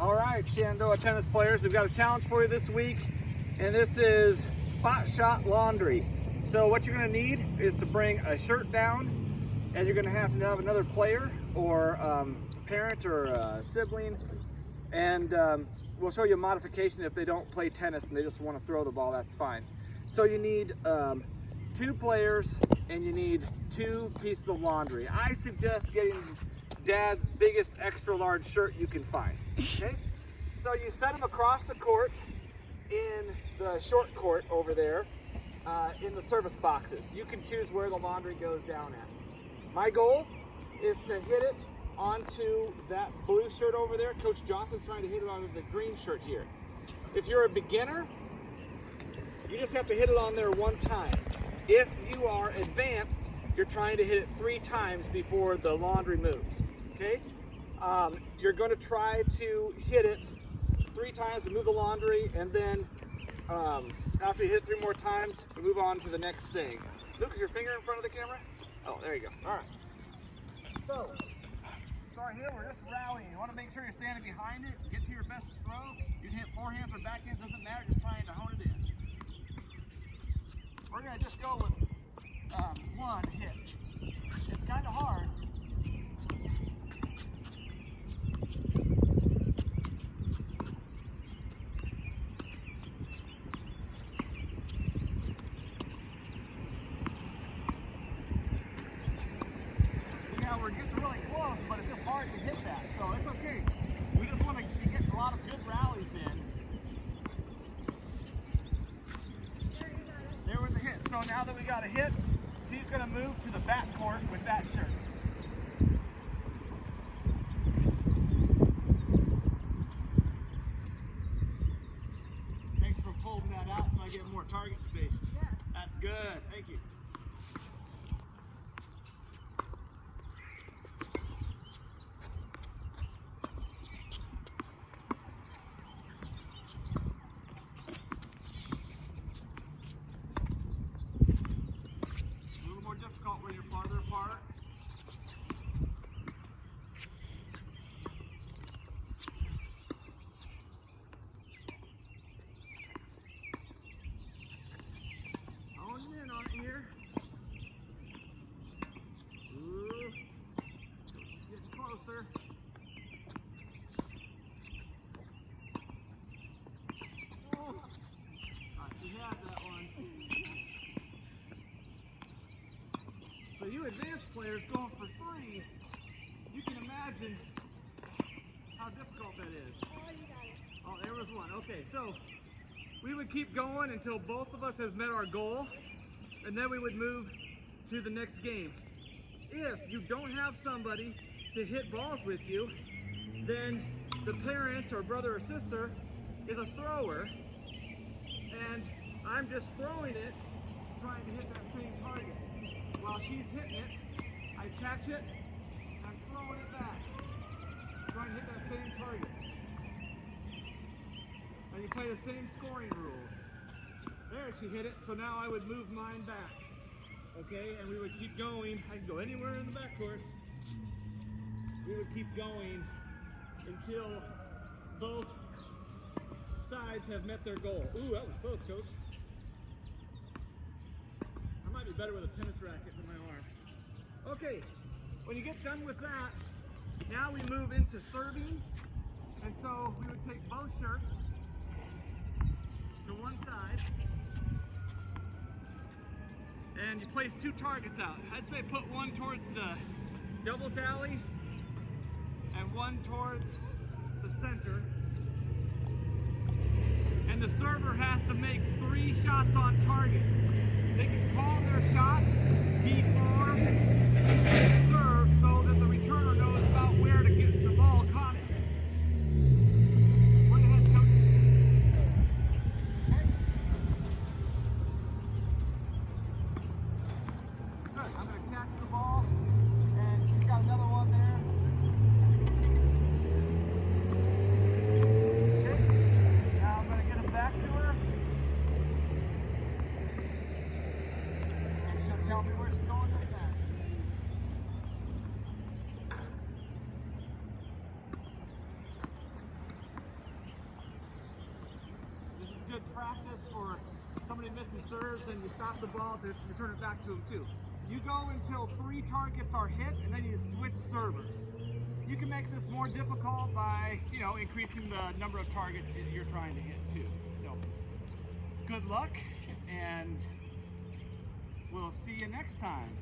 All right, Shenandoah tennis players, we've got a challenge for you this week, and this is spot shot laundry. So what you're going to need is to bring a shirt down, and you're going to have another player or a parent or a sibling, and we'll show you a modification if they don't play tennis and they just want to throw the ball. That's fine. So you need 2 players and you need 2 pieces of laundry. I suggest getting Dad's biggest extra large shirt you can find. Okay, so you set them across the court in the short court over there in the service boxes. You can choose where the laundry goes down at. My goal is to hit it onto that blue shirt over there. Coach Johnson's trying to hit it onto the green shirt here. If you're a beginner, you just have to hit it on there 1 time. If you are advanced, you're trying to hit it 3 times before the laundry moves. Okay? You're going to try to hit it 3 times to move the laundry, and then after you hit it 3 more times, we move on to the next thing. Luke, is your finger in front of the camera? Oh, there you go. All right. So, start here. We're just rallying. You want to make sure you're standing behind it. Get to your best stroke. You can hit forehands or backhands. Doesn't matter. Just trying to hone it in. We're going to just go with 1 hit. It's kind of hard. We're getting really close, but it's just hard to hit that, so it's okay. We just want to get a lot of good rallies in. There was a hit. So now that we got a hit, she's going to move to the back court with that shirt. Thanks for folding that out so I get more target space. Yeah. That's good. Thank you. Difficult when you're farther apart. Honing in on it here. Ooh. Get closer. Oh. She had that one. So you advanced players going for 3, you can imagine how difficult that is. Oh, you got it. Oh, there was 1. Okay, so we would keep going until both of us have met our goal, and then we would move to the next game. If you don't have somebody to hit balls with you, then the parent or brother or sister is a thrower, and I'm just throwing it, trying to hit that same target. While she's hitting it, I catch it, and I'm throwing it back, trying to hit that same target. And you play the same scoring rules. There, she hit it, so now I would move mine back. Okay, and we would keep going. I can go anywhere in the backcourt. We would keep going until both sides have met their goal. Ooh, that was close, coach. I might be better with a tennis racket than my arm. Okay, when you get done with that, now we move into serving. And so we would take both shirts to one side, and you place 2 targets out. I'd say put 1 towards the doubles alley and 1 towards the center. And the server has to make 3 shots on target. They can call their shot before they serve so that the returner knows about where to get the ball caught it. Go ahead, coach. Okay. Good. I'm going to catch the ball, and she's got another one there. Okay. Now I'm going to get it back to her. Tell me where she's going with that. practice for somebody missing serves, and you stop the ball to return it back to them too. You go until 3 targets are hit, and then you switch servers. You can make this more difficult by, increasing the number of targets you're trying to hit too. So, good luck, and we'll see you next time.